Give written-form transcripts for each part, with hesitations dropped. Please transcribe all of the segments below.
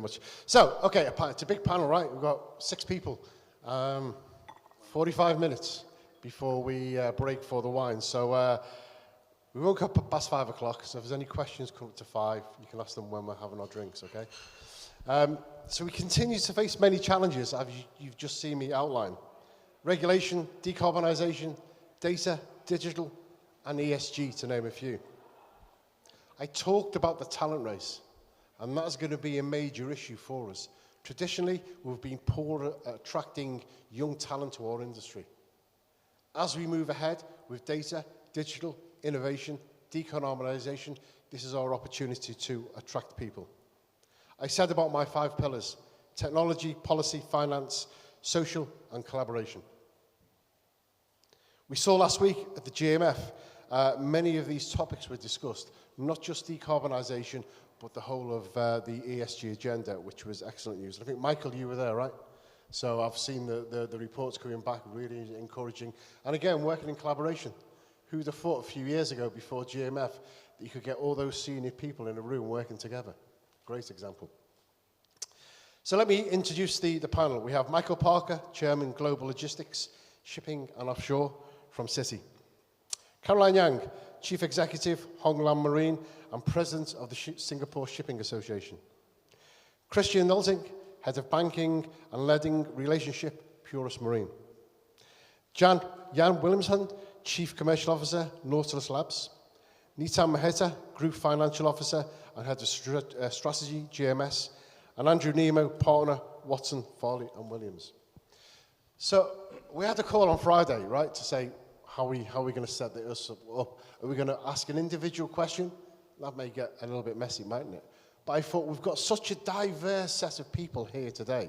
Much. So, okay, it's a big panel, right? We've got 6 people. 45 minutes before we break for the wine. So we won't go past 5 o'clock, so if there's any questions, come up to 5. You can ask them when we're having our drinks, okay? So we continue to face many challenges, as you've just seen me outline. Regulation, decarbonisation, data, digital, and ESG, to name a few. I talked about the talent race, and that's going to be a major issue for us. Traditionally, we've been poor at attracting young talent to our industry. As we move ahead with data, digital, innovation, decarbonisation, this is our opportunity to attract people. I said about my 5 pillars: technology, policy, finance, social, and collaboration. We saw last week at the GMF, many of these topics were discussed, not just decarbonisation, but the whole of the ESG agenda, which was excellent news. I think, Michael, you were there, right? So I've seen the reports coming back, really encouraging. And again, working in collaboration. Who'd have thought a few years ago, before GMF, that you could get all those senior people in a room working together? Great example. So let me introduce the panel. We have Michael Parker, Chairman, Global Logistics, Shipping and Offshore from Citi. Caroline Yang, Chief Executive, Hongland Marine, and President of the Singapore Shipping Association. Christian Nolting, Head of Banking and Leading Relationship, Purus Marine. Jan Wilhelmsson, Chief Commercial Officer, Nautilus Labs. Nitin Mehta, Group Financial Officer and Head of Strategy, GMS. And Andrew Nimmo, Partner, Watson, Farley and Williams. So we had a call on Friday, right, to say, how are we going to set this up? Are we going to ask an individual question? That may get a little bit messy, mightn't it? But I thought we've got such a diverse set of people here today.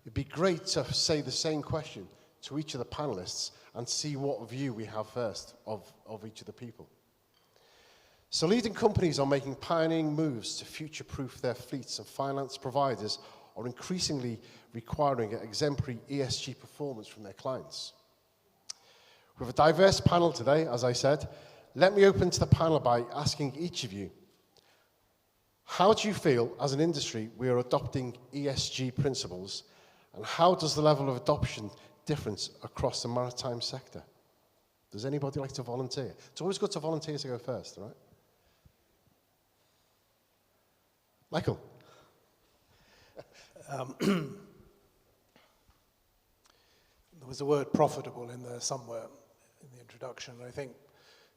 It'd be great to say the same question to each of the panelists and see what view we have first of each of the people. So leading companies are making pioneering moves to future-proof their fleets, and finance providers are increasingly requiring exemplary ESG performance from their clients. We have a diverse panel today, as I said. Let me open to the panel by asking each of you, how do you feel as an industry we are adopting ESG principles, and how does the level of adoption difference across the maritime sector? Does anybody like to volunteer? It's always good to volunteer to go first, right? Michael. There was a word profitable in there somewhere in the introduction. I think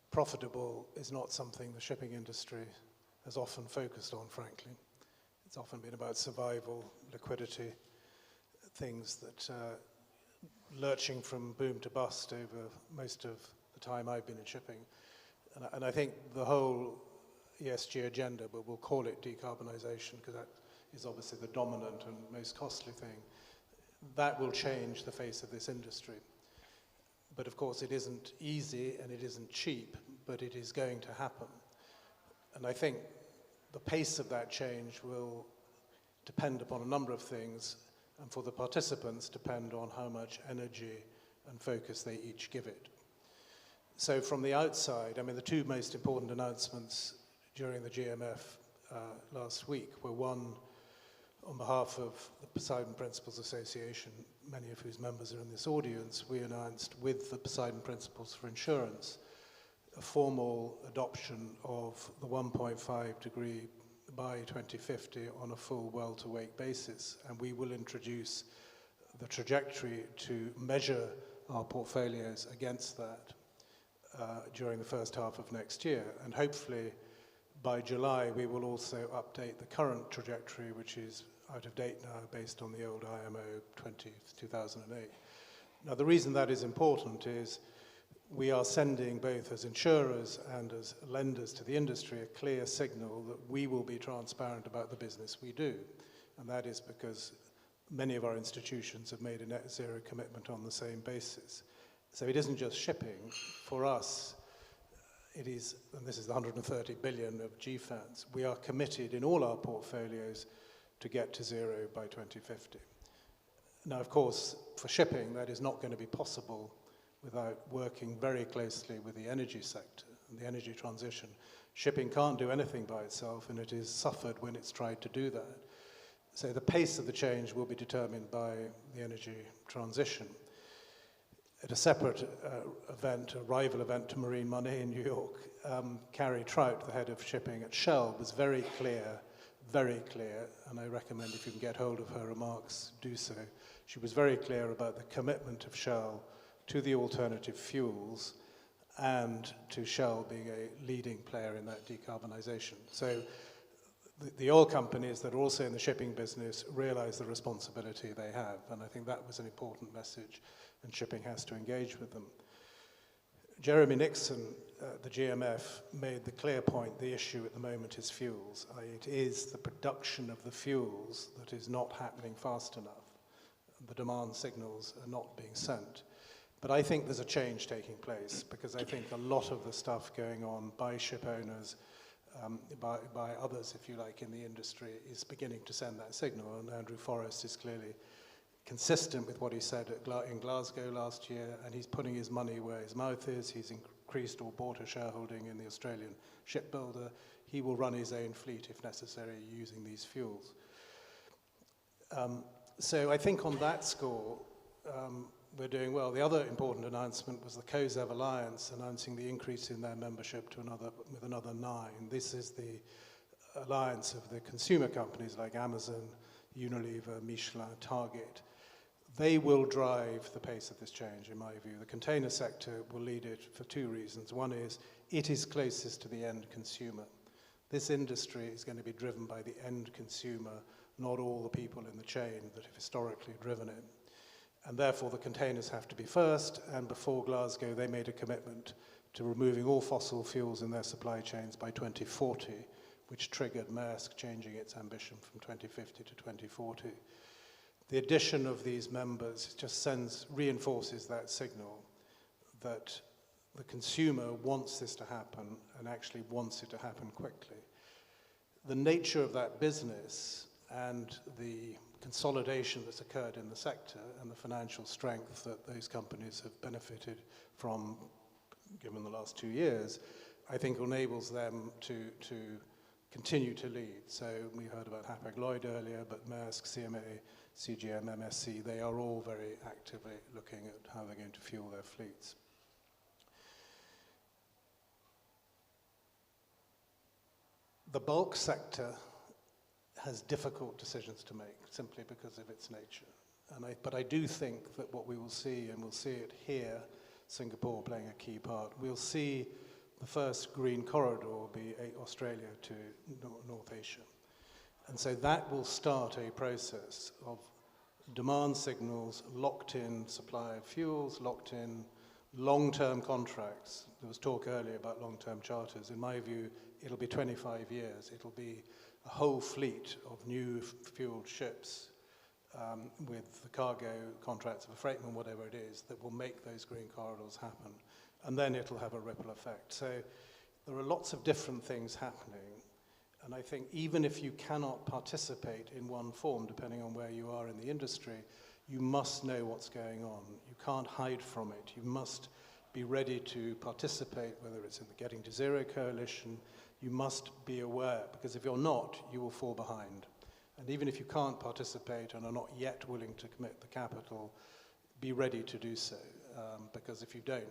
profitable is not something the shipping industry has often focused on, frankly. It's often been about survival, liquidity, things that lurching from boom to bust over most of the time I've been in shipping. And I think the whole ESG agenda, but we'll call it decarbonisation because that is obviously the dominant and most costly thing, that will change the face of this industry. But of course it isn't easy and it isn't cheap, but it is going to happen. And I think the pace of that change will depend upon a number of things, and for the participants depend on how much energy and focus they each give it. So from the outside, I mean, the 2 most important announcements during the GMF last week were, one, on behalf of the Poseidon Principles Association, many of whose members are in this audience, we announced with the Poseidon Principles for Insurance a formal adoption of the 1.5 degree by 2050 on a full well-to-wake basis. And we will introduce the trajectory to measure our portfolios against that during the first half of next year. And hopefully by July, we will also update the current trajectory, which is out of date now based on the old IMO 2008. Now, the reason that is important is we are sending, both as insurers and as lenders to the industry, a clear signal that we will be transparent about the business we do. And that is because many of our institutions have made a net zero commitment on the same basis. So it isn't just shipping. For us, it is, and this is the 130 billion of GFANs, we are committed in all our portfolios to get to zero by 2050. Now, of course, for shipping, that is not going to be possible without working very closely with the energy sector and the energy transition. Shipping can't do anything by itself, and it has suffered when it's tried to do that. So the pace of the change will be determined by the energy transition. At a separate event, a rival event to Marine Money in New York, Carrie Trout, the head of shipping at Shell, was very clear, and I recommend if you can get hold of her remarks, do so. She was very clear about the commitment of Shell to the alternative fuels and to Shell being a leading player in that decarbonisation. So the oil companies that are also in the shipping business realize the responsibility they have, and I think that was an important message, and shipping has to engage with them. Jeremy Nixon, the GMF, made the clear point the issue at the moment is fuels. It is the production of the fuels that is not happening fast enough. The demand signals are not being sent. But I think there's a change taking place, because I think a lot of the stuff going on by ship owners, by others, if you like, in the industry, is beginning to send that signal. And Andrew Forrest is clearly consistent with what he said in Glasgow last year, and he's putting his money where his mouth is. He's increased or bought a shareholding in the Australian shipbuilder. He will run his own fleet, if necessary, using these fuels. So I think on that score, we're doing well. The other important announcement was the COSEV Alliance announcing the increase in their membership to another 9. This is the alliance of the consumer companies like Amazon, Unilever, Michelin, Target. They will drive the pace of this change, in my view. The container sector will lead it for 2 reasons. One is it is closest to the end consumer. This industry is going to be driven by the end consumer, not all the people in the chain that have historically driven it. And therefore, the containers have to be first, and before Glasgow, they made a commitment to removing all fossil fuels in their supply chains by 2040, which triggered Maersk changing its ambition from 2050 to 2040. The addition of these members just reinforces that signal that the consumer wants this to happen and actually wants it to happen quickly. The nature of that business and the consolidation that's occurred in the sector and the financial strength that those companies have benefited from, given the last 2 years, I think enables them to continue to lead. So we heard about Hapag-Lloyd earlier, but Maersk, CMA, CGM, MSC, they are all very actively looking at how they're going to fuel their fleets. The bulk sector has difficult decisions to make simply because of its nature. But I do think that what we will see, and we'll see it here, Singapore playing a key part, we'll see the first green corridor be Australia to North Asia. And so that will start a process of demand signals, locked in supply of fuels, locked in long-term contracts. There was talk earlier about long-term charters. In my view, it'll be 25 years. It'll be a whole fleet of new fueled ships with the cargo contracts of a freightman, whatever it is, that will make those green corridors happen. And then it'll have a ripple effect. So there are lots of different things happening. And I think even if you cannot participate in one form, depending on where you are in the industry, you must know what's going on. You can't hide from it. You must be ready to participate, whether it's in the Getting to Zero coalition. You must be aware, because if you're not, you will fall behind. And even if you can't participate and are not yet willing to commit the capital, be ready to do so. Because if you don't,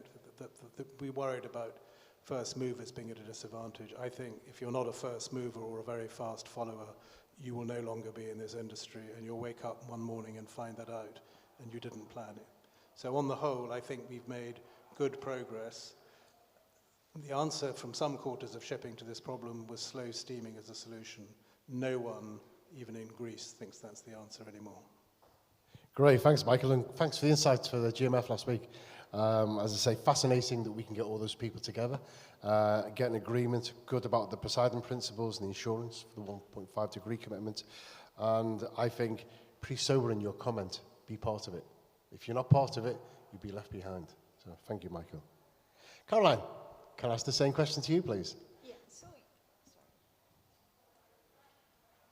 we're worried about first movers being at a disadvantage. I think if you're not a first mover or a very fast follower, you will no longer be in this industry, and you'll wake up one morning and find that out, and you didn't plan it. So on the whole, I think we've made good progress. The answer from some quarters of shipping to this problem was slow steaming as a solution. No one, even in Greece, thinks that's the answer anymore. Great, thanks, Michael, and thanks for the insights for the GMF last week. As I say, fascinating that we can get all those people together, get an agreement, good about the Poseidon principles and the insurance for the 1.5 degree commitment. And I think, pretty sober in your comment, be part of it. If you're not part of it, you'll be left behind. So thank you, Michael. Caroline, can I ask the same question to you, please? Yeah,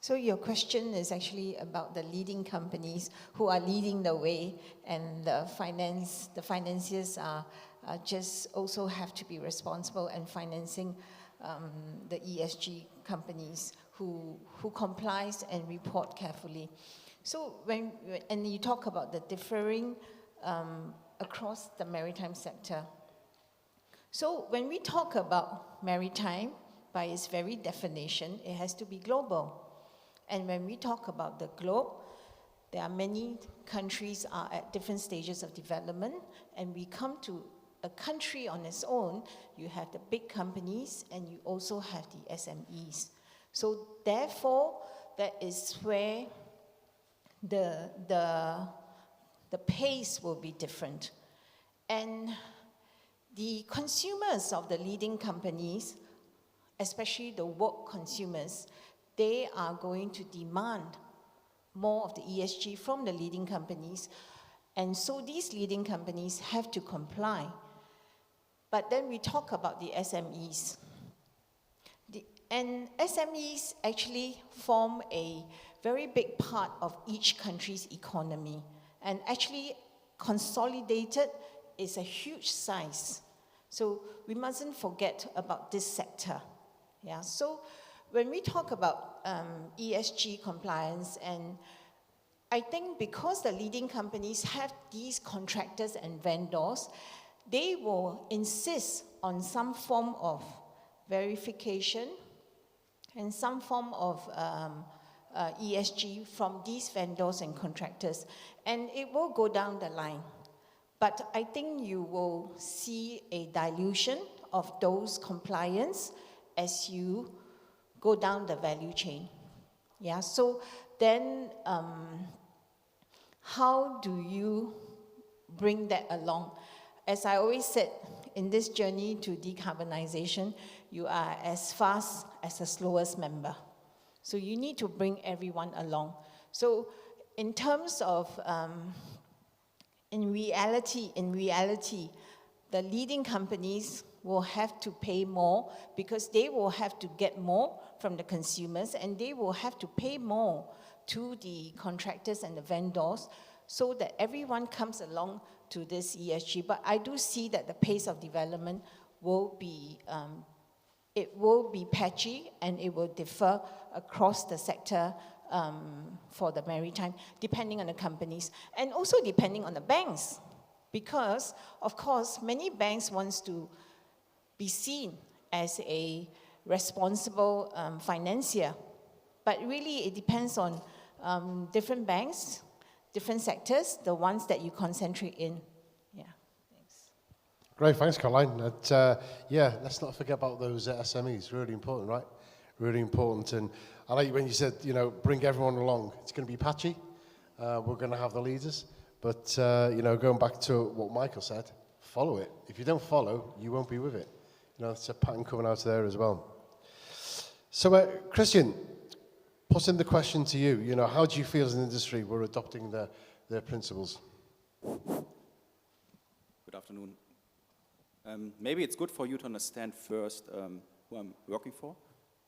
so your question is actually about the leading companies who are leading the way, and the financiers are just also have to be responsible and financing the ESG companies who complies and report carefully. So and you talk about the differing across the maritime sector. So when we talk about maritime, by its very definition, it has to be global. And when we talk about the globe, there are many countries are at different stages of development, and we come to a country on its own, you have the big companies and you also have the SMEs. So therefore, that is where the pace will be different. And the consumers of the leading companies, especially the work consumers, they are going to demand more of the ESG from the leading companies. And so these leading companies have to comply. But then we talk about the SMEs. And SMEs actually form a very big part of each country's economy. And actually, consolidated is a huge size. So we mustn't forget about this sector. Yeah. So when we talk about ESG compliance, and I think because the leading companies have these contractors and vendors, they will insist on some form of verification and some form of ESG from these vendors and contractors. And it will go down the line. But I think you will see a dilution of those compliance as you go down the value chain. Yeah, so then how do you bring that along? As I always said, in this journey to decarbonization, you are as fast as the slowest member. So you need to bring everyone along. So in terms of, in reality, the leading companies will have to pay more because they will have to get more from the consumers, and they will have to pay more to the contractors and the vendors so that everyone comes along to this ESG. But I do see that the pace of development will be, it will be patchy, and it will differ across the sector for the maritime, depending on the companies, and also depending on the banks. Because, of course, many banks want to be seen as a responsible financier. But really, it depends on different banks, different sectors, the ones that you concentrate in. Yeah, thanks. Great, thanks, Caroline. And, yeah, let's not forget about those SMEs. Really important, right? Really important. And I like when you said, you know, bring everyone along. It's going to be patchy. We're going to have the leaders. But, you know, going back to what Michael said, follow it. If you don't follow, you won't be with it. You know, it's a pattern coming out there as well. So, Christian, posing the question to you, you know, how do you feel as an industry we're adopting their principles? Good afternoon. Maybe it's good for you to understand first who I'm working for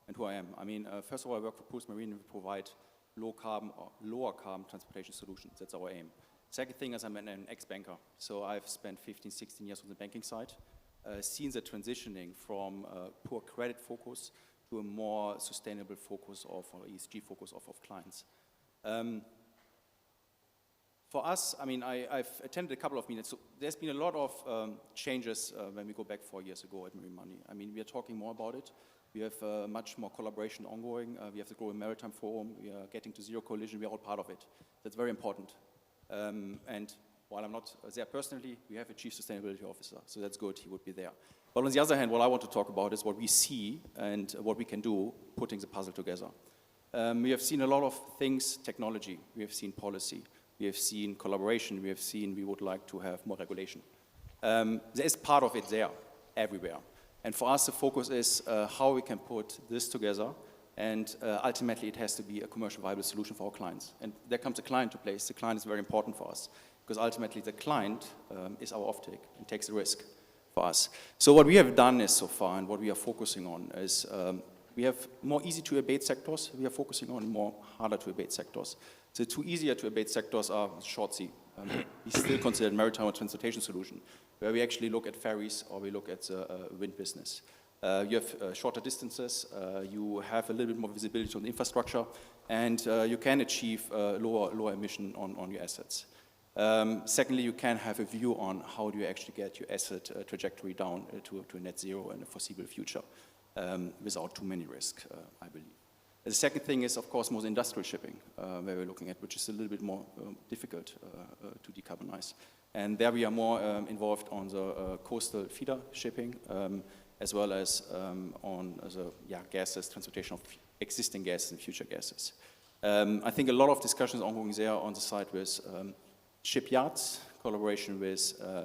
and who I am. I mean, first of all, I work for Purus Marine, and we provide low carbon or lower carbon transportation solutions. That's our aim. Second thing is I'm an ex-banker. So I've spent 15, 16 years on the banking side, seen the transitioning from poor credit focus to a more sustainable focus of, or ESG focus of clients. For us, I mean, I've attended a couple of meetings. So there's been a lot of changes when we go back 4 years ago at Marine Money. I mean, we are talking more about it. We have much more collaboration ongoing. We have the Global Maritime Forum. We are getting to zero collision. We are all part of it. That's very important. And while I'm not there personally, we have a Chief Sustainability Officer, so that's good, he would be there. But on the other hand, what I want to talk about is what we see and what we can do, putting the puzzle together. We have seen a lot of things, technology, we have seen policy, we have seen collaboration, we have seen we would like to have more regulation. There is part of it there, everywhere. And for us, the focus is how we can put this together, and ultimately it has to be a commercial viable solution for our clients. And there comes a client to place. The client is very important for us, because ultimately the client is our offtake and takes the risk for us. So what we have done is so far, and what we are focusing on is we have more easy to abate sectors. We are focusing on more harder to abate sectors. The two easier to abate sectors are short sea. We still consider maritime or transportation solution, where we actually look at ferries or we look at wind business. You have shorter distances, you have a little bit more visibility on the infrastructure, and you can achieve lower emission on your assets. Secondly, you can have a view on how do you actually get your asset trajectory down to a net zero in the foreseeable future without too many risks, I believe. The second thing is, of course, more industrial shipping, where we're looking at, which is a little bit more difficult to decarbonize. And there we are more involved on the coastal feeder shipping, as well as on the gases, transportation of existing gases and future gases. I think a lot of discussions ongoing there on the side with shipyards, collaboration with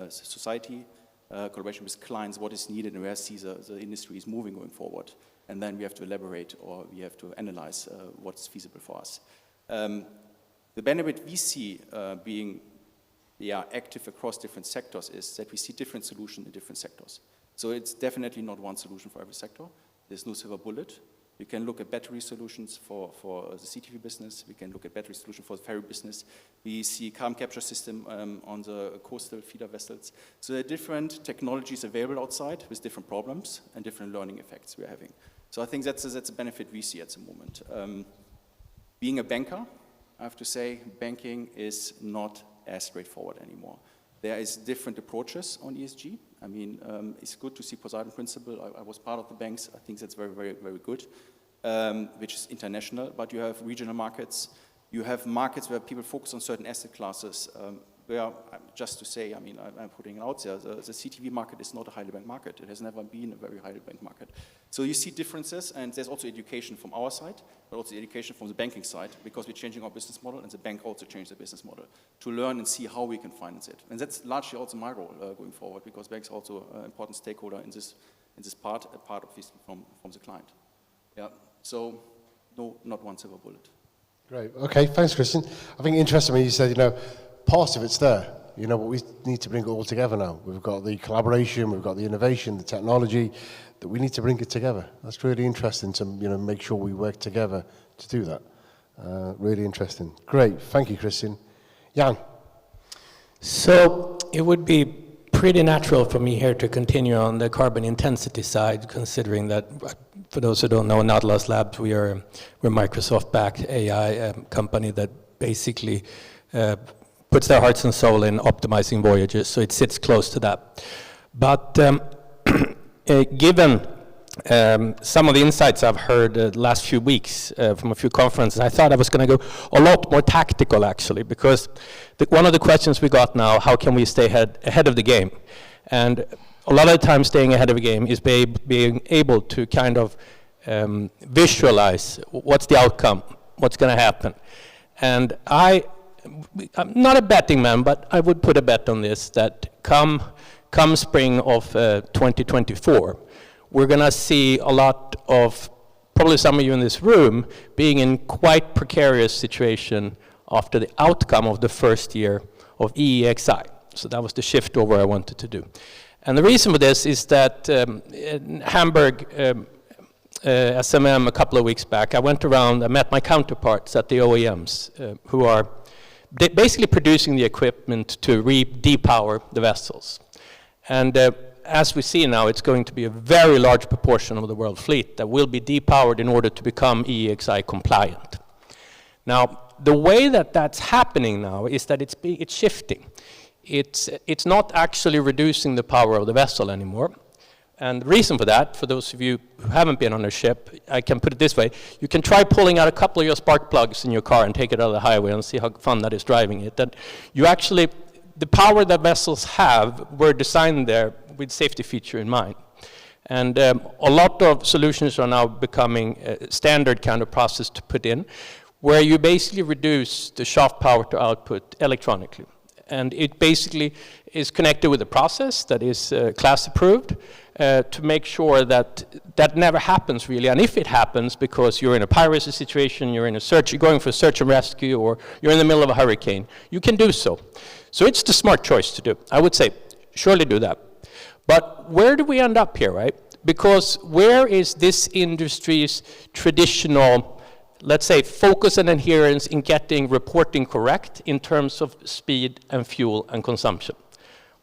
society, collaboration with clients, what is needed and where the industry is moving going forward. And then we have to elaborate or we have to analyze what's feasible for us. The benefit we see being active across different sectors is that we see different solutions in different sectors. So it's definitely not one solution for every sector. There's no silver bullet. We can look at battery solutions for the CTV business. We can look at battery solutions for the ferry business. We see carbon capture system on the coastal feeder vessels. So there are different technologies available outside with different problems and different learning effects we're having. So I think that's a benefit we see at the moment. Being a banker, I have to say, banking is not as straightforward anymore. There is different approaches on ESG. I mean, it's good to see Poseidon Principle. I was part of the banks. I think that's very, very, very good, which is international. But you have regional markets. You have markets where people focus on certain asset classes. Where, just to say, I mean, I'm putting it out there, the CTV market is not a highly banked market. It has never been a very highly banked market. So you see differences, and there's also education from our side, but also education from the banking side, because we're changing our business model, and the bank also changed their business model to learn and see how we can finance it. And that's largely also my role going forward, because banks are also an important stakeholder in this part, a part of this from the client. Yeah. So no, not one silver bullet. Great. Okay. Thanks, Christian. I think interestingly you said, part of it's there, but we need to bring it all together now. We've got the collaboration, we've got the innovation, the technology, that we need to bring it together. That's really interesting to, make sure we work together to do that. Really interesting. Great. Thank you, Christian. Jan. So it would be pretty natural for me here to continue on the carbon intensity side, considering that, for those who don't know, Nautilus Labs, we're Microsoft-backed AI company that basically puts their hearts and soul in optimizing voyages, so it sits close to that. But given some of the insights I've heard the last few weeks from a few conferences, I thought I was going to go a lot more tactical, actually, because one of the questions we got now, how can we stay ahead of the game? And a lot of the time staying ahead of the game is being able to kind of visualize what's the outcome, what's going to happen. And I'm not a betting man, but I would put a bet on this, that come spring of 2024, we're going to see a lot of, probably some of you in this room, being in quite precarious situation after the outcome of the first year of EEXI. So that was the shift over I wanted to do. And the reason for this is that in Hamburg, SMM a couple of weeks back, I went around, I met my counterparts at the OEMs who are basically producing the equipment to depower the vessels. And as we see now, it's going to be a very large proportion of the world fleet that will be depowered in order to become EEXI compliant. Now, the way that that's happening now is that it's shifting. It's not actually reducing the power of the vessel anymore. And the reason for that, for those of you who haven't been on a ship, I can put it this way. You can try pulling out a couple of your spark plugs in your car and take it out of the highway and see how fun that is driving it. That you actually, the power that vessels have were designed there with safety feature in mind. And a lot of solutions are now becoming a standard kind of process to put in, where you basically reduce the shaft power to output electronically. And it basically is connected with a process that is class approved to make sure that that never happens really. And if it happens because you're in a piracy situation, you're going for search and rescue, or you're in the middle of a hurricane, you can do so. So it's the smart choice to do. I would say, surely do that. But where do we end up here, right? Because where is this industry's traditional, let's say, focus and adherence in getting reporting correct in terms of speed and fuel and consumption?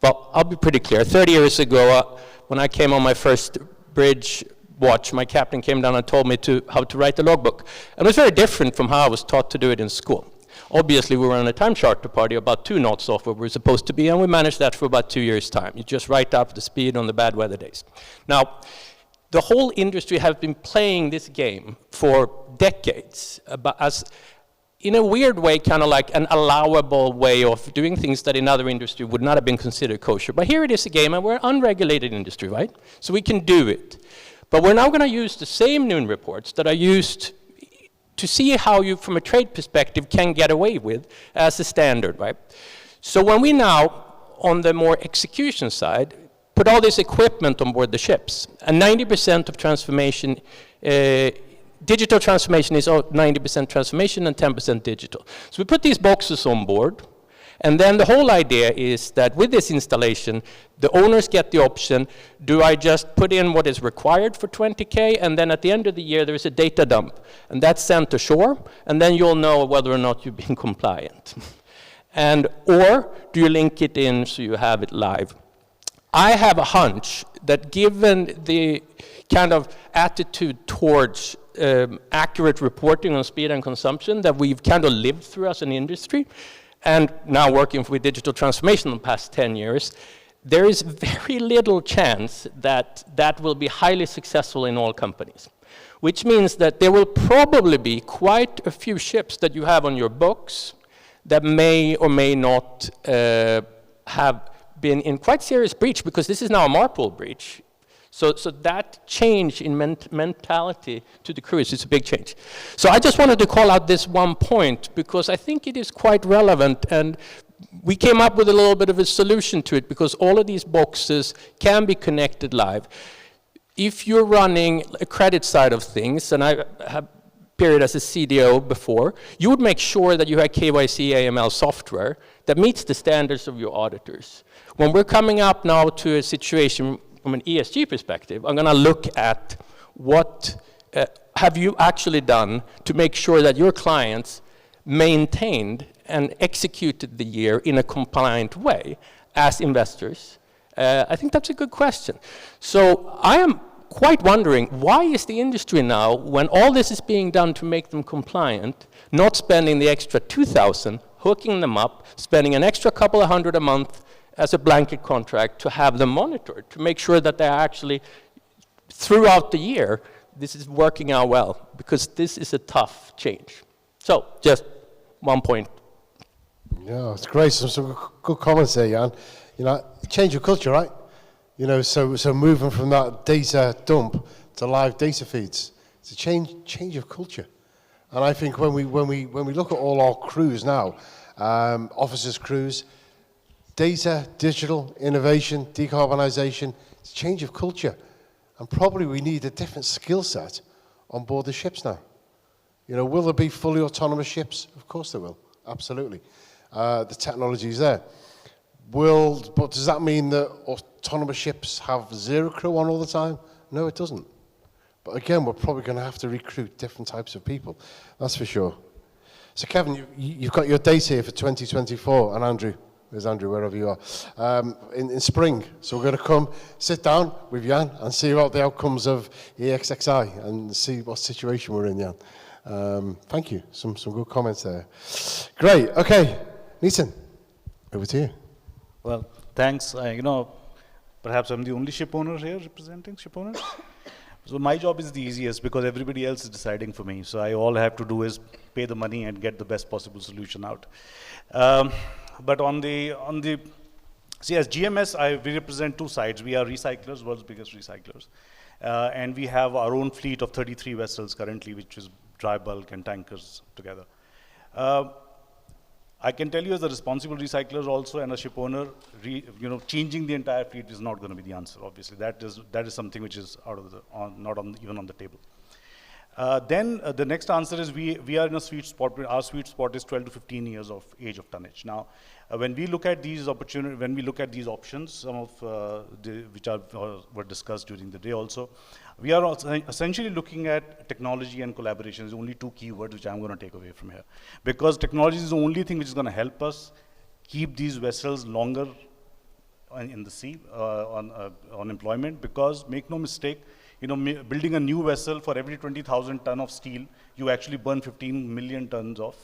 Well, I'll be pretty clear. 30 years ago, when I came on my first bridge watch, my captain came down and told me how to write the logbook. And it was very different from how I was taught to do it in school. Obviously, we were on a time charter party about 2 knots off where we were supposed to be, and we managed that for about 2 years' time. You just write up the speed on the bad weather days. Now, the whole industry has been playing this game for decades, in a weird way, kind of like an allowable way of doing things that in other industry would not have been considered kosher. But here it is a game, and we're an unregulated industry, right? So we can do it. But we're now going to use the same noon reports that are used to see how you, from a trade perspective, can get away with as a standard, right? So when we now, on the more execution side, put all this equipment on board the ships, and 90% of transformation, digital transformation is 90% transformation and 10% digital. So we put these boxes on board, and then the whole idea is that with this installation, the owners get the option, do I just put in what is required for 20K, and then at the end of the year there is a data dump, and that's sent ashore, and then you'll know whether or not you've been compliant. Or do you link it in so you have it live? I have a hunch that given the kind of attitude towards accurate reporting on speed and consumption that we've kind of lived through as an industry, and now working with digital transformation in the past 10 years, there is very little chance that that will be highly successful in all companies. Which means that there will probably be quite a few ships that you have on your books that may or may not have been in quite serious breach, because this is now a MARPOL breach. So that change in mentality to the crews is a big change. So I just wanted to call out this one point, because I think it is quite relevant, and we came up with a little bit of a solution to it, because all of these boxes can be connected live. If you're running a credit side of things, and I have period as a CDO before, you would make sure that you have KYC AML software that meets the standards of your auditors. When we're coming up now to a situation from an ESG perspective, I'm going to look at what have you actually done to make sure that your clients maintained and executed the year in a compliant way as investors. I think that's a good question. So I am quite wondering, why is the industry now, when all this is being done to make them compliant, not spending the extra 2,000, hooking them up, spending an extra couple of hundred a month as a blanket contract to have them monitored, to make sure that they're actually, throughout the year, this is working out well, because this is a tough change. So, just one point. Yeah, it's great. Some good comments there, Jan. You know, change of culture, right? You know, so moving from that data dump to live data feeds, it's a change of culture. And I think when we look at all our crews now, officers' crews, data, digital, innovation, decarbonisation, it's a change of culture. And probably we need a different skill set on board the ships now. You know, will there be fully autonomous ships? Of course there will, absolutely. The technology is there. But does that mean that autonomous ships have zero crew on all the time? No, it doesn't. But again, we're probably going to have to recruit different types of people, that's for sure. So Kevin, you've got your date here for 2024, and Andrew, there's Andrew, wherever you are, in spring. So we're going to come, sit down with Jan and see about the outcomes of EXXI and see what situation we're in, Jan. Thank you, some good comments there. Great, okay, Nitin, over to you. Well, thanks. Perhaps I'm the only ship owner here representing ship owners. So my job is the easiest because everybody else is deciding for me. So all I have to do is pay the money and get the best possible solution out. But see, as GMS, we represent two sides. We are recyclers, world's biggest recyclers. And we have our own fleet of 33 vessels currently, which is dry bulk and tankers together. I can tell you as a responsible recycler also and a ship owner, changing the entire fleet is not going to be the answer, obviously. That is something which is even on the table. Then the next answer is we are in a sweet spot. Our sweet spot is 12 to 15 years of age of tonnage. Now, when we look at these opportunities, when we look at these options, some of which were discussed during the day also, we are also essentially looking at technology and collaboration. There's only two keywords which I'm going to take away from here. Because technology is the only thing which is going to help us keep these vessels longer in the sea on employment. Because make no mistake, building a new vessel for every 20,000 ton of steel, you actually burn 15 million tons of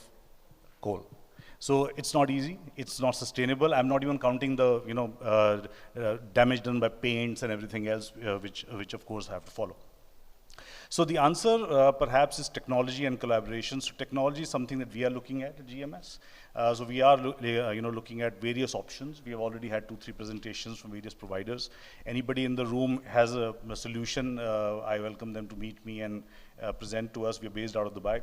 coal. So it's not easy, it's not sustainable. I'm not even counting the damage done by paints and everything else, which of course have to follow. So the answer perhaps is technology and collaboration. So technology is something that we are looking at GMS. So we are looking at various options. We have already had 2-3 presentations from various providers. Anybody in the room has a solution, I welcome them to meet me and present to us. We are based out of Dubai.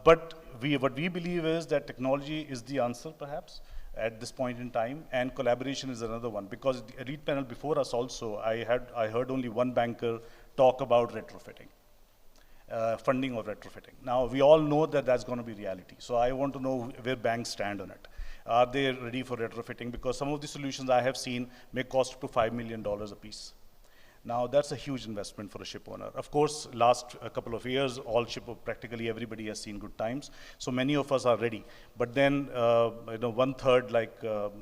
But what we believe is that technology is the answer perhaps at this point in time, and collaboration is another one. Because the elite panel before us also, I heard only one banker talk about retrofitting, funding of retrofitting. Now, we all know that that's going to be reality. So I want to know where banks stand on it. Are they ready for retrofitting? Because some of the solutions I have seen may cost up to $5 million a piece. Now, that's a huge investment for a ship owner. Of course, last couple of years, practically everybody has seen good times. So many of us are ready. But then, 1/3, like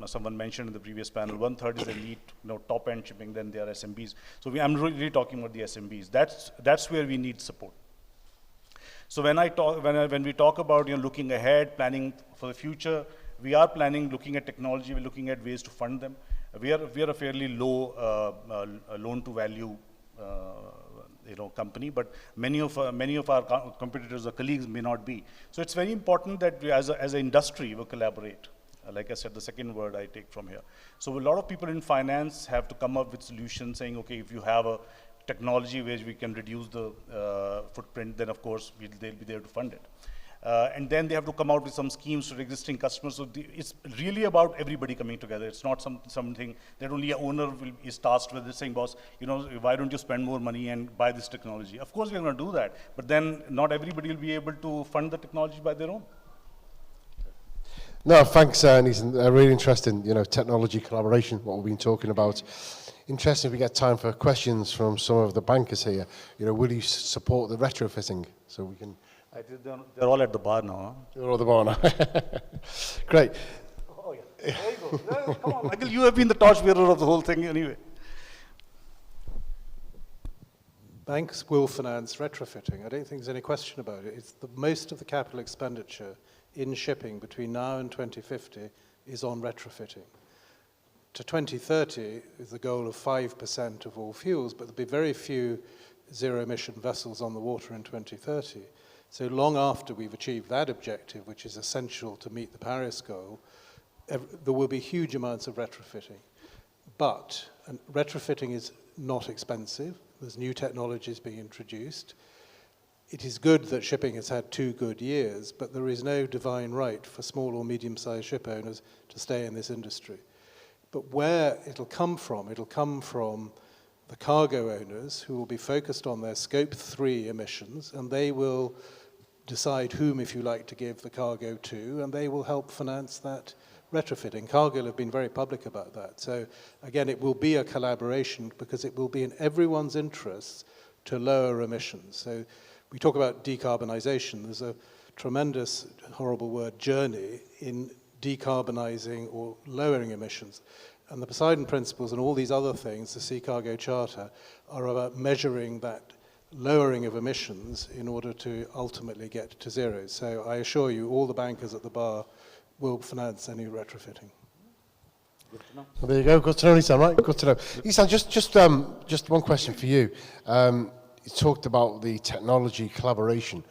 someone mentioned in the previous panel, 1/3 is elite, top-end shipping, then there are SMBs. So I'm really talking about the SMBs. That's where we need support. So when we talk about looking ahead, planning for the future, we are planning, looking at technology, we're looking at ways to fund them. We are a fairly low loan-to-value company, but many of our competitors or colleagues may not be. So it's very important that we, as an industry, we collaborate. Like I said, the second word I take from here. So a lot of people in finance have to come up with solutions saying, okay, if you have a technology where we can reduce the footprint, then of course they'll be there to fund it. And then they have to come out with some schemes for existing customers. So it's really about everybody coming together. It's not something that only an owner is tasked with saying, boss, why don't you spend more money and buy this technology? Of course, we're going to do that. But then not everybody will be able to fund the technology by their own. No, thanks, Nitin. Really interesting, technology collaboration, what we've been talking about. Interesting if we get time for questions from some of the bankers here. Will you support the retrofitting? So we can... They're all at the bar now. Huh? They're all at the bar now. Great. Oh, yeah. There you go. Come on, Michael, you have been the torchbearer of the whole thing anyway. Banks will finance retrofitting. I don't think there's any question about it. It's most of the capital expenditure in shipping between now and 2050 is on retrofitting. To 2030 is the goal of 5% of all fuels, but there'll be very few zero-emission vessels on the water in 2030. So long after we've achieved that objective, which is essential to meet the Paris goal, there will be huge amounts of retrofitting. But retrofitting is not expensive. There's new technologies being introduced. It is good that shipping has had 2 good years, but there is no divine right for small or medium-sized ship owners to stay in this industry. But where it'll come from the cargo owners who will be focused on their Scope 3 emissions, and they will decide whom, if you like, to give the cargo to, and they will help finance that retrofitting. Cargill have been very public about that. So again, it will be a collaboration because it will be in everyone's interests to lower emissions. So we talk about decarbonization. There's a tremendous, horrible word, journey in decarbonizing or lowering emissions. And the Poseidon Principles and all these other things, the Sea Cargo Charter, are about measuring that lowering of emissions in order to ultimately get to zero. So I assure you, all the bankers at the bar will finance any retrofitting. Well, there you go. Good to know, Nitin, right? Good to know. Nitin, just one question for you. You talked about the technology collaboration.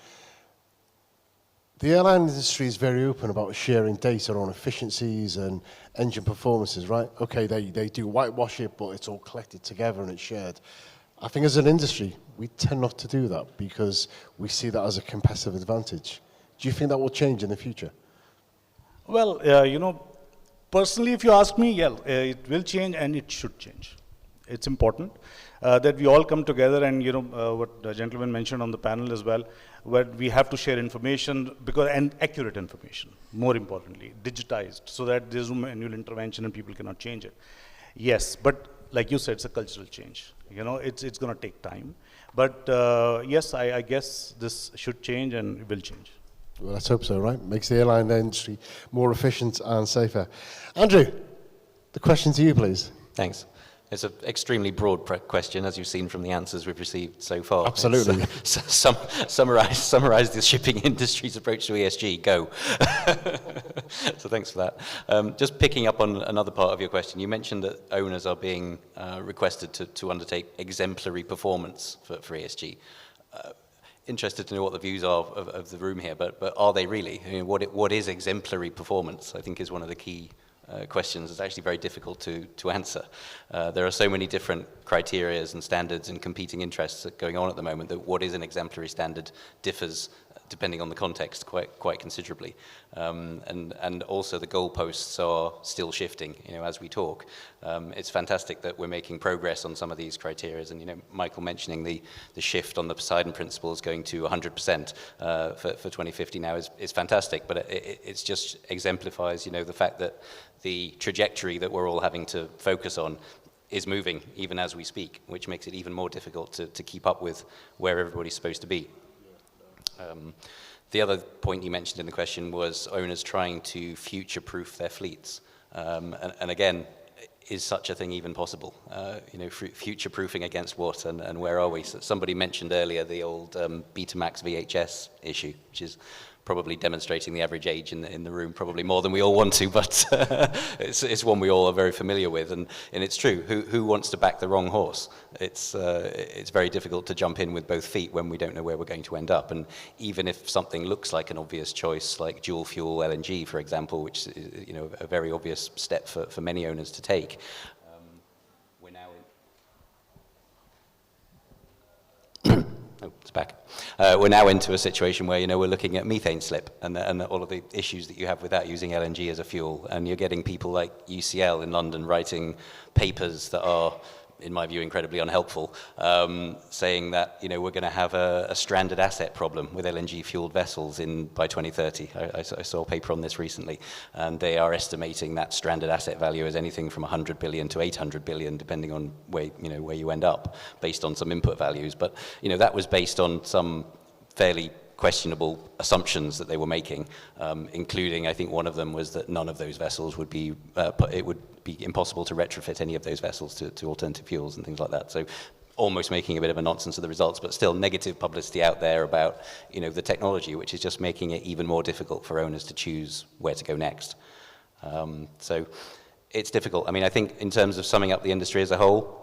The airline industry is very open about sharing data on efficiencies and engine performances, right? Okay, they do whitewash it, but it's all collected together and it's shared. I think as an industry, we tend not to do that because we see that as a competitive advantage. Do you think that will change in the future? Well, personally, if you ask me, yeah, it will change and it should change. It's important that we all come together and, what the gentleman mentioned on the panel as well, where we have to share information and accurate information, more importantly, digitized, so that there's no manual intervention and people cannot change it. Yes, but like you said, it's a cultural change. It's going to take time. But yes, I guess this should change and it will change. Well, let's hope so, right? Makes the airline industry more efficient and safer. Andrew, the question to you, please. Thanks. It's an extremely broad question, as you've seen from the answers we've received so far. Absolutely. Summarize the shipping industry's approach to ESG, go. So thanks for that. Just picking up on another part of your question, you mentioned that owners are being requested to undertake exemplary performance for ESG. Interested to know what the views are of the room here, but are they really? I mean, what is exemplary performance, I think, is one of the key questions. It's actually very difficult to answer. There are so many different criterias and standards and competing interests going on at the moment that what is an exemplary standard differs depending on the context quite considerably. And also the goalposts are still shifting, as we talk. It's fantastic that we're making progress on some of these criteria, and Michael mentioning the shift on the Poseidon principles going to 100% for 2050 now is fantastic, but it just exemplifies, the fact that the trajectory that we're all having to focus on is moving even as we speak, which makes it even more difficult to keep up with where everybody's supposed to be. The other point you mentioned in the question was owners trying to future-proof their fleets. And again, is such a thing even possible? Future-proofing against what and where are we? So somebody mentioned earlier the old Betamax VHS issue, which is probably demonstrating the average age in the room, probably more than we all want to, but it's one we all are very familiar with, and it's true. Who wants to back the wrong horse? It's very difficult to jump in with both feet when we don't know where we're going to end up, and even if something looks like an obvious choice, like dual fuel LNG, for example, which is a very obvious step for many owners to take, we're now it's back. We're now into a situation where, we're looking at methane slip and all of the issues that you have with that using LNG as a fuel. And you're getting people like UCL in London writing papers that are, in my view, incredibly unhelpful, saying that, we're going to have a stranded asset problem with LNG-fueled vessels by 2030. I saw a paper on this recently, and they are estimating that stranded asset value as anything from 100 billion to 800 billion, depending on where you end up, based on some input values. But, that was based on some fairly questionable assumptions that they were making, including, I think one of them was that none of those vessels would be, it would be impossible to retrofit any of those vessels to alternative fuels and things like that. So almost making a bit of a nonsense of the results, but still negative publicity out there about, the technology, which is just making it even more difficult for owners to choose where to go next. So it's difficult. I mean, I think in terms of summing up the industry as a whole,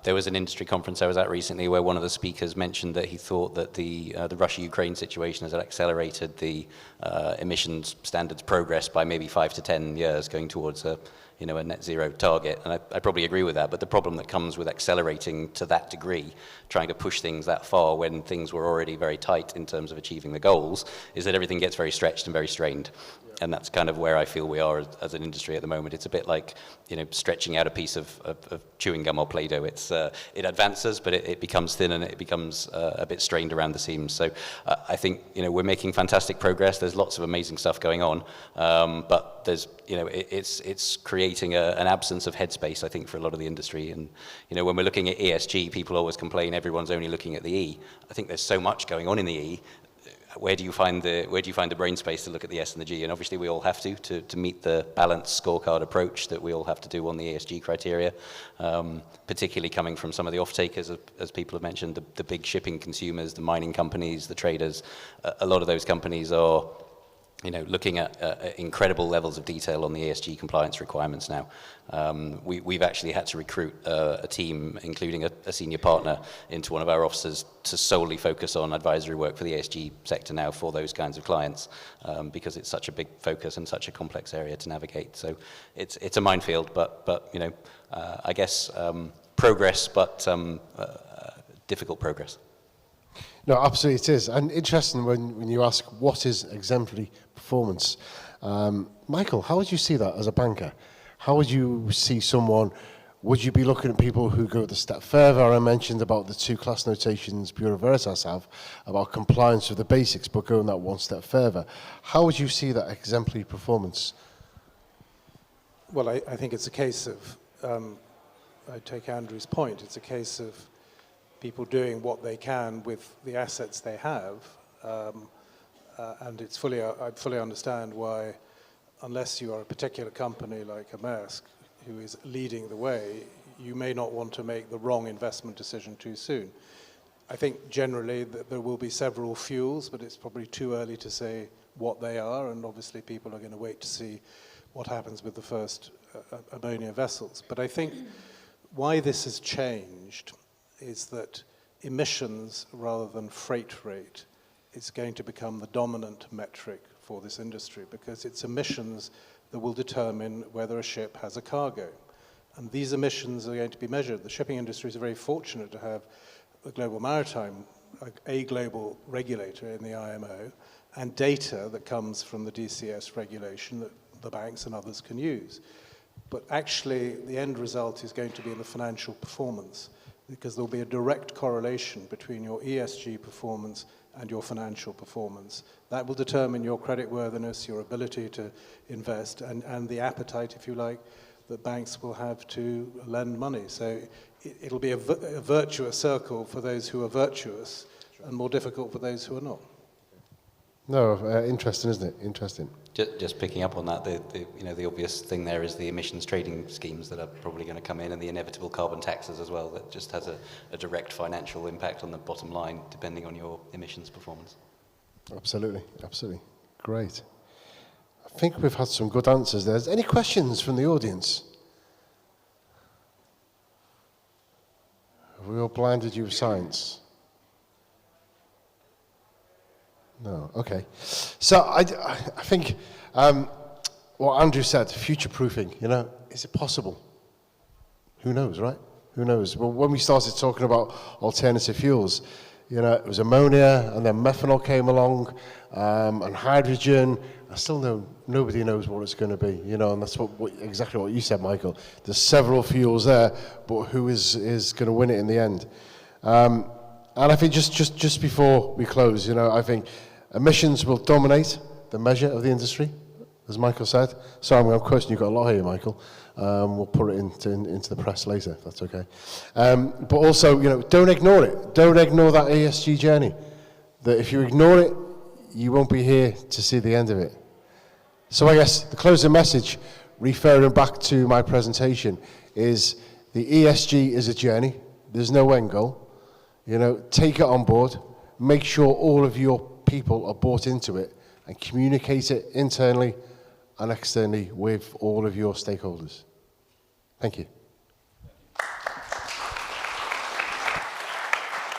there was an industry conference I was at recently where one of the speakers mentioned that he thought that the Russia-Ukraine situation has accelerated the emissions standards progress by maybe 5 to 10 years, going towards a net zero target. And I probably agree with that, but the problem that comes with accelerating to that degree, trying to push things that far when things were already very tight in terms of achieving the goals, is that everything gets very stretched and very strained. And that's kind of where I feel we are as an industry at the moment. It's a bit like, stretching out a piece of chewing gum or Play-Doh. It advances, but it becomes thin and it becomes a bit strained around the seams. So I think, we're making fantastic progress. There's lots of amazing stuff going on, but there's, it's creating an absence of headspace, I think, for a lot of the industry. And, when we're looking at ESG, people always complain everyone's only looking at the E. I think there's so much going on in the E. Where do you find the brain space to look at the S and the G? And obviously we all have to meet the balanced scorecard approach that we all have to do on the ESG criteria, particularly coming from some of the off-takers, as people have mentioned, the big shipping consumers, the mining companies, the traders. A lot of those companies are looking at incredible levels of detail on the ESG compliance requirements now. We've actually had to recruit a team, including a senior partner, into one of our offices to solely focus on advisory work for the ESG sector now for those kinds of clients, because it's such a big focus and such a complex area to navigate. So it's a minefield, but I guess progress, but difficult progress. No, absolutely it is. And interesting when you ask what is exemplary performance. Michael, how would you see that as a banker? How would you see someone, would you be looking at people who go the step further? I mentioned about the 2 class notations Bureau Veritas have, about compliance with the basics, but going that one step further. How would you see that exemplary performance? Well, I think it's a case of, I take Andrew's point, it's a case of people doing what they can with the assets they have, and I fully understand why, unless you are a particular company like a Maersk, who is leading the way, you may not want to make the wrong investment decision too soon. I think generally that there will be several fuels, but it's probably too early to say what they are, and obviously people are going to wait to see what happens with the first ammonia vessels. But I think why this has changed is that emissions rather than freight rate is going to become the dominant metric for this industry, because it's emissions that will determine whether a ship has a cargo. And these emissions are going to be measured. The shipping industry is very fortunate to have the global maritime, a global regulator in the IMO, and data that comes from the DCS regulation that the banks and others can use. But actually, the end result is going to be in the financial performance, because there'll be a direct correlation between your ESG performance and your financial performance. That will determine your creditworthiness, your ability to invest, and the appetite, if you like, that banks will have to lend money. So it'll be a virtuous circle for those who are virtuous, and more difficult for those who are not. No, interesting, isn't it? Interesting. Just picking up on that, the obvious thing there is the emissions trading schemes that are probably going to come in, and the inevitable carbon taxes as well. That just has a direct financial impact on the bottom line, depending on your emissions performance. Absolutely, absolutely. Great. I think we've had some good answers there. Any questions from the audience? Have we all blinded you with science? No, okay. So I think what Andrew said, future-proofing, is it possible? Who knows, right? Who knows? Well, when we started talking about alternative fuels, it was ammonia, and then methanol came along, and hydrogen. I still know nobody knows what it's going to be, and that's exactly what you said, Michael. There's several fuels there, but who is going to win it in the end? And I think just before we close, I think emissions will dominate the measure of the industry, as Michael said. So I'm quoting, you've got a lot here, Michael. We'll put it into the press later, if that's okay. But also, don't ignore it. Don't ignore that ESG journey. That if you ignore it, you won't be here to see the end of it. So I guess the closing message, referring back to my presentation, is the ESG is a journey. There's no end goal. Take it on board. Make sure all of your people are bought into it, and communicate it internally and externally with all of your stakeholders. Thank you.